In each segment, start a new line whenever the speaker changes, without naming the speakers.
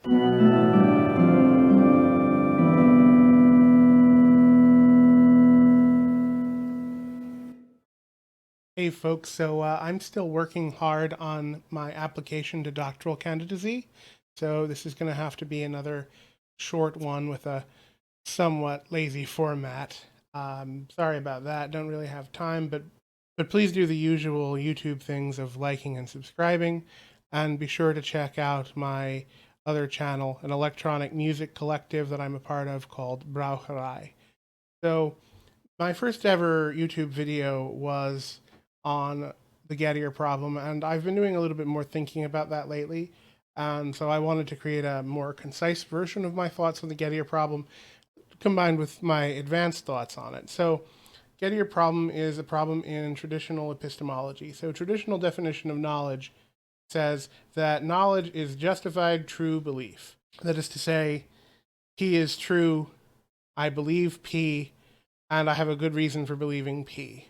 Hey folks, so I'm still working hard on my application to doctoral candidacy. So this is going to have to be another short one with a somewhat lazy format. Sorry about that. Don't really have time, but please do the usual YouTube things of liking and subscribing, and be sure to check out my other channel, an electronic music collective that I'm a part of called Braucherei. So my first ever YouTube video was on the Gettier problem, and I've been doing a little bit more thinking about that lately. And so I wanted to create a more concise version of my thoughts on the Gettier problem, combined with my advanced thoughts on it. So Gettier problem is a problem in traditional epistemology. So traditional definition of knowledge says that knowledge is justified true belief. That is to say, P is true, I believe P, and I have a good reason for believing P.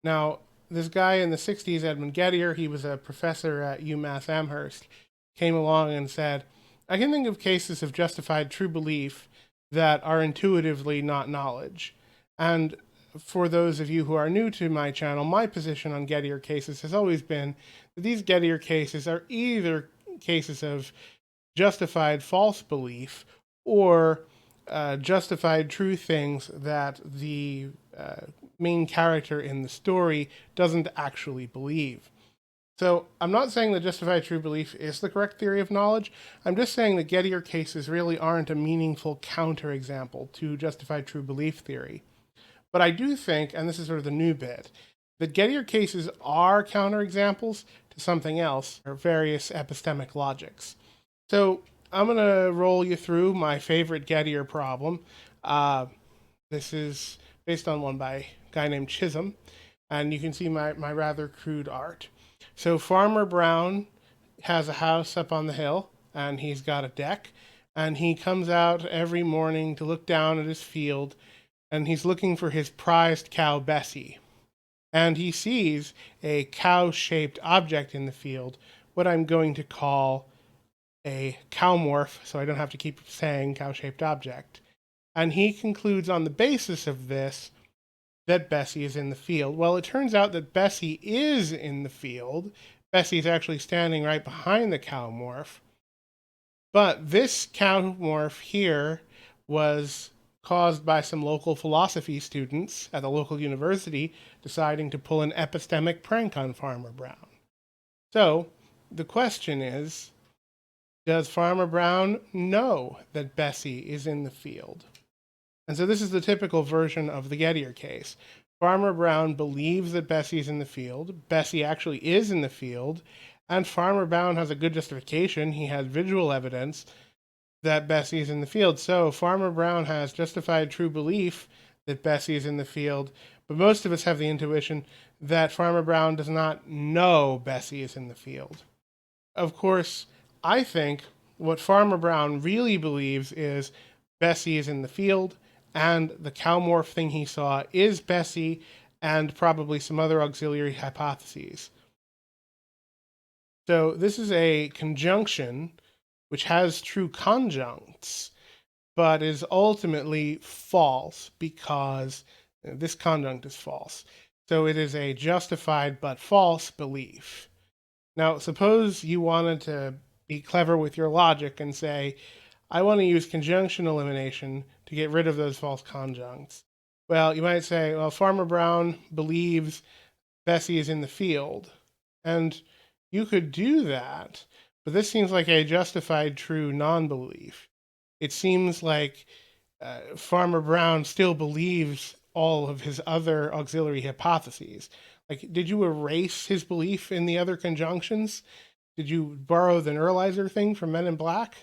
Now, this guy in the 60s, Edmund Gettier, he was a professor at UMass Amherst, came along and said, I can think of cases of justified true belief that are intuitively not knowledge. And for those of you who are new to my channel, my position on Gettier cases has always been that these Gettier cases are either cases of justified false belief or justified true things that the main character in the story doesn't actually believe. So I'm not saying that justified true belief is the correct theory of knowledge. I'm just saying that Gettier cases really aren't a meaningful counterexample to justified true belief theory. But I do think, and this is sort of the new bit, that Gettier cases are counterexamples to something else, or various epistemic logics. So I'm going to roll you through my favorite Gettier problem. This is based on one by a guy named Chisholm, and you can see my rather crude art. So Farmer Brown has a house up on the hill, and he's got a deck, and he comes out every morning to look down at his field, and he's looking for his prized cow, Bessie. And he sees a cow-shaped object in the field, what I'm going to call a cow-morph, so I don't have to keep saying cow-shaped object. And he concludes on the basis of this that Bessie is in the field. Well, it turns out that Bessie is in the field. Bessie is actually standing right behind the cow-morph. But this cow-morph here was caused by some local philosophy students at the local university deciding to pull an epistemic prank on Farmer Brown. So the question is, does Farmer Brown know that Bessie is in the field? And so this is the typical version of the Gettier case. Farmer Brown believes that Bessie is in the field. Bessie actually is in the field. And Farmer Brown has a good justification. He has visual evidence that Bessie is in the field. So Farmer Brown has justified true belief that Bessie is in the field. But most of us have the intuition that Farmer Brown does not know Bessie is in the field. Of course, I think what Farmer Brown really believes is Bessie is in the field, and the cow-morph thing he saw is Bessie, and probably some other auxiliary hypotheses. So this is a conjunction which has true conjuncts, but is ultimately false because this conjunct is false. So it is a justified but false belief. Now, suppose you wanted to be clever with your logic and say, I want to use conjunction elimination to get rid of those false conjuncts. Well, you might say, well, Farmer Brown believes Bessie is in the field. And you could do that, but this seems like a justified true non-belief. It seems like Farmer Brown still believes all of his other auxiliary hypotheses. Like, did you erase his belief in the other conjunctions? Did you borrow the neuralizer thing from Men in Black?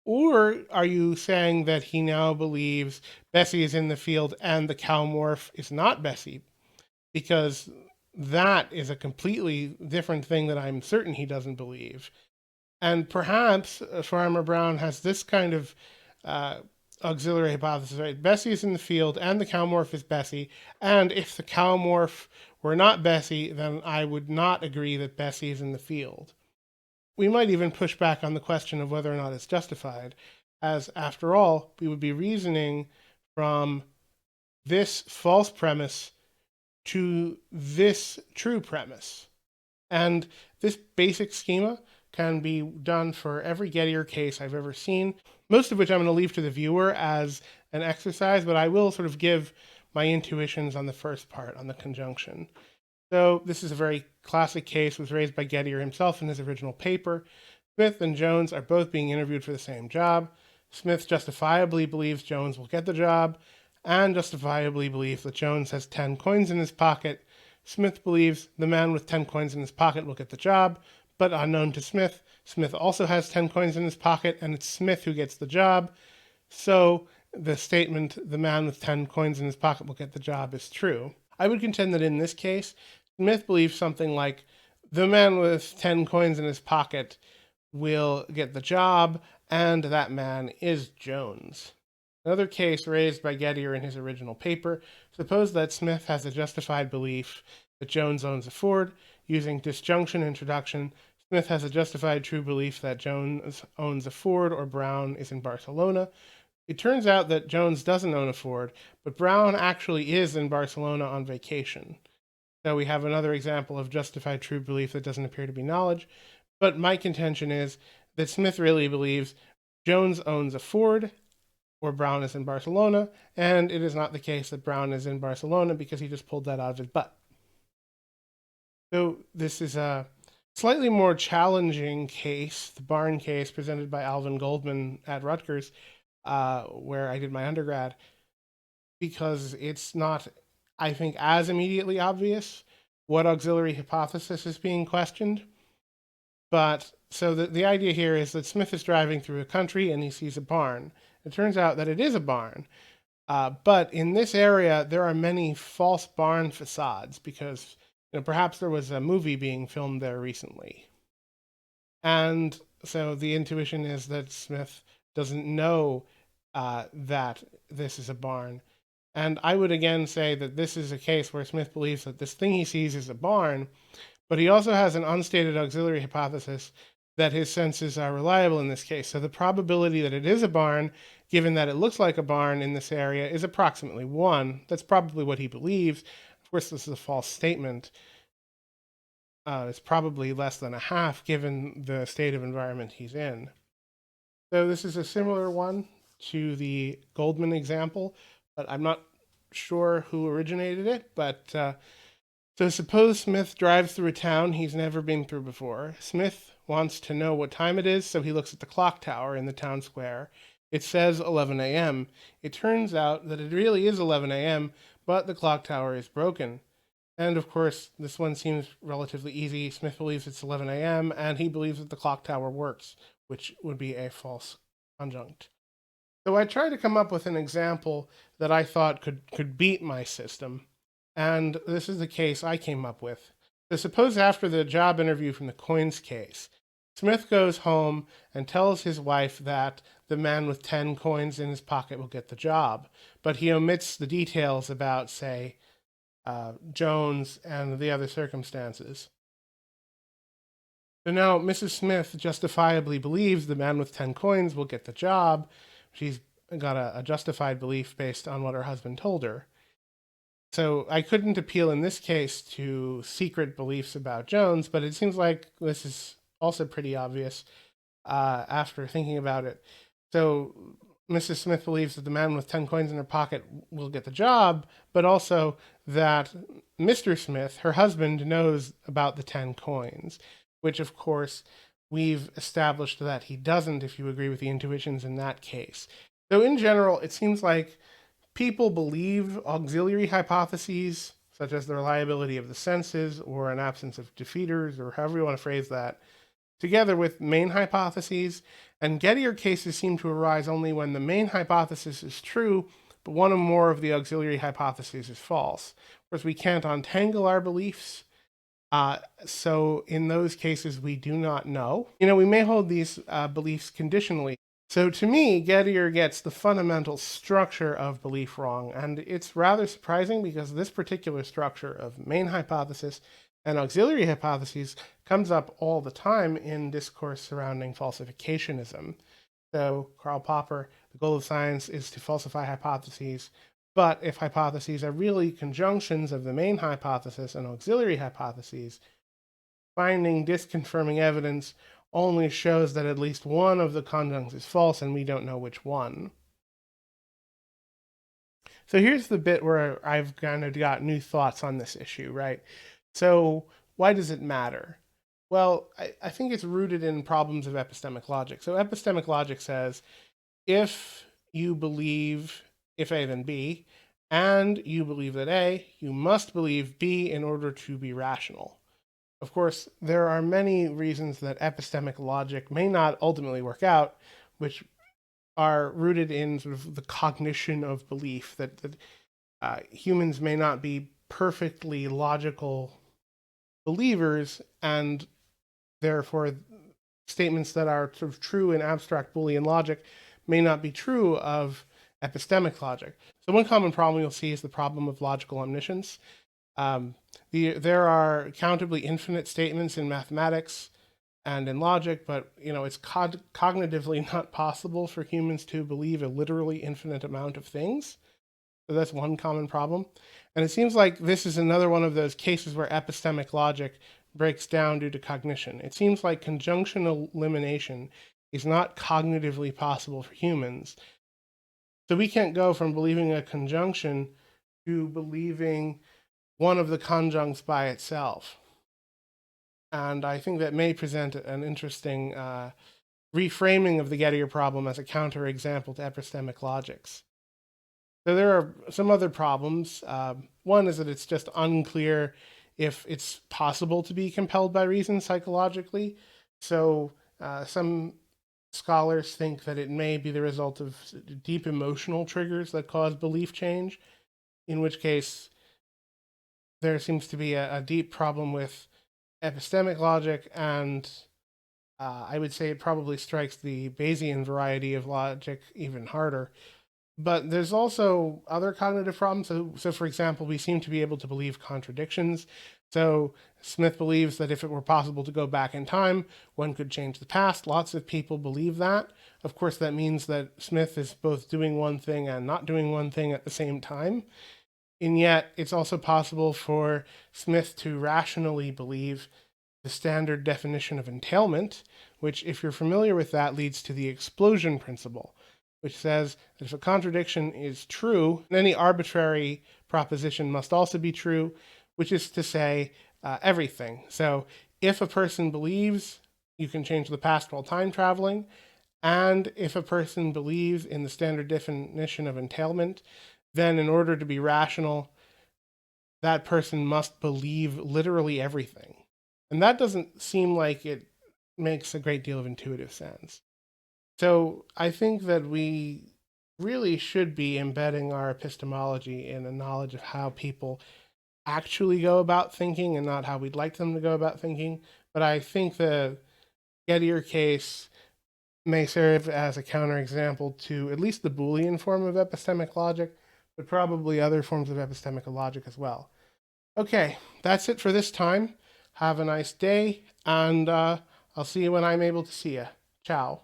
Or are you saying that he now believes Bessie is in the field and the cow-morph is not Bessie? Because that is a completely different thing that I'm certain he doesn't believe. And perhaps Farmer Brown has this kind of auxiliary hypothesis, right? Bessie is in the field and the cow-morph is Bessie. And if the cow-morph were not Bessie, then I would not agree that Bessie is in the field. we might even push back on the question of whether or not it's justified, as after all, we would be reasoning from this false premise to this true premise. And this basic schema can be done for every Gettier case I've ever seen, most of which I'm going to leave to the viewer as an exercise, but I will sort of give my intuitions on the first part, on the conjunction. So this is a very classic case, was raised by Gettier himself in his original paper. Smith and Jones are both being interviewed for the same job. Smith justifiably believes Jones will get the job, and justifiably believes that Jones has 10 coins in his pocket. Smith believes the man with 10 coins in his pocket will get the job, but unknown to Smith, Smith also has 10 coins in his pocket, and it's Smith who gets the job. So the statement, the man with 10 coins in his pocket will get the job, is true. I would contend that in this case, Smith believes something like the man with 10 coins in his pocket will get the job, and that man is Jones. Another case raised by Gettier in his original paper, suppose that Smith has a justified belief that Jones owns a Ford. Using disjunction introduction, Smith has a justified true belief that Jones owns a Ford or Brown is in Barcelona. It turns out that Jones doesn't own a Ford, but Brown actually is in Barcelona on vacation. So we have another example of justified true belief that doesn't appear to be knowledge. But my contention is that Smith really believes Jones owns a Ford or Brown is in Barcelona, and it is not the case that Brown is in Barcelona because he just pulled that out of his butt. So this is a slightly more challenging case, the Barn case presented by Alvin Goldman at Rutgers, where I did my undergrad, because it's not, I think, as immediately obvious what auxiliary hypothesis is being questioned. But so the idea here is that Smith is driving through a country and he sees a barn. It turns out that it is a barn. But in this area, there are many false barn facades because perhaps there was a movie being filmed there recently. And so the intuition is that Smith doesn't know that this is a barn. And I would again say that this is a case where Smith believes that this thing he sees is a barn, but he also has an unstated auxiliary hypothesis that his senses are reliable in this case. So the probability that it is a barn, given that it looks like a barn in this area, is approximately 1. That's probably what he believes. Of course, this is a false statement. It's probably less than a half, given the state of environment he's in. So this is a similar one to the Goldman example, but I'm not sure who originated it. But so suppose Smith drives through a town he's never been through before. Smith wants to know what time it is, so he looks at the clock tower in the town square. It says 11 a.m. It turns out that it really is 11 a.m., but the clock tower is broken. And of course, this one seems relatively easy. Smith believes it's 11 a.m., and he believes that the clock tower works, which would be a false conjunct. So I tried to come up with an example that I thought could beat my system, and this is the case I came up with. So suppose after the job interview from the coins case, Smith goes home and tells his wife that the man with 10 coins in his pocket will get the job, but he omits the details about, say, Jones and the other circumstances. So now Mrs. Smith justifiably believes the man with 10 coins will get the job. She's got a justified belief based on what her husband told her. So I couldn't appeal in this case to secret beliefs about Jones, but it seems like this is also pretty obvious after thinking about it. So Mrs. Smith believes that the man with 10 coins in her pocket will get the job, but also that Mr. Smith, her husband, knows about the 10 coins, which of course we've established that he doesn't, if you agree with the intuitions in that case. So in general, it seems like people believe auxiliary hypotheses, such as the reliability of the senses or an absence of defeaters, or however you want to phrase that, together with main hypotheses, and Gettier cases seem to arise only when the main hypothesis is true, but one or more of the auxiliary hypotheses is false. Of course, we can't untangle our beliefs, so in those cases, we do not know. We may hold these beliefs conditionally. So to me, Gettier gets the fundamental structure of belief wrong, and it's rather surprising because this particular structure of main hypothesis And auxiliary hypotheses comes up all the time in discourse surrounding falsificationism. So Karl Popper, the goal of science is to falsify hypotheses, but if hypotheses are really conjunctions of the main hypothesis and auxiliary hypotheses, finding disconfirming evidence only shows that at least one of the conjuncts is false and we don't know which one. So here's the bit where I've kind of got new thoughts on this issue, right? So why does it matter? Well, I think it's rooted in problems of epistemic logic. So epistemic logic says if you believe if A then B, and you believe that A, you must believe B in order to be rational. Of course, there are many reasons that epistemic logic may not ultimately work out, which are rooted in sort of the cognition of belief, that humans may not be perfectly logical believers, and therefore statements that are sort of true in abstract Boolean logic may not be true of epistemic logic. So one common problem you'll see is the problem of logical omniscience. There are countably infinite statements in mathematics and in logic, but it's cognitively not possible for humans to believe a literally infinite amount of things. So that's one common problem. And it seems like this is another one of those cases where epistemic logic breaks down due to cognition. It seems like conjunction elimination is not cognitively possible for humans. So we can't go from believing a conjunction to believing one of the conjuncts by itself. And I think that may present an interesting reframing of the Gettier problem as a counterexample to epistemic logics. So there are some other problems. One is that it's just unclear if it's possible to be compelled by reason psychologically. So some scholars think that it may be the result of deep emotional triggers that cause belief change, in which case there seems to be a deep problem with epistemic logic, and I would say it probably strikes the Bayesian variety of logic even harder. But there's also other cognitive problems. So for example, we seem to be able to believe contradictions. So Smith believes that if it were possible to go back in time, one could change the past. Lots of people believe that. Of course, that means that Smith is both doing one thing and not doing one thing at the same time. And yet, it's also possible for Smith to rationally believe the standard definition of entailment, which, if you're familiar with that, leads to the explosion principle, which says that if a contradiction is true, any arbitrary proposition must also be true, which is to say everything. So if a person believes you can change the past while time traveling, and if a person believes in the standard definition of entailment, then in order to be rational, that person must believe literally everything. And that doesn't seem like it makes a great deal of intuitive sense. So I think that we really should be embedding our epistemology in a knowledge of how people actually go about thinking and not how we'd like them to go about thinking. But I think the Gettier case may serve as a counterexample to at least the Boolean form of epistemic logic, but probably other forms of epistemic logic as well. Okay, that's it for this time. Have a nice day, and I'll see you when I'm able to see you. Ciao.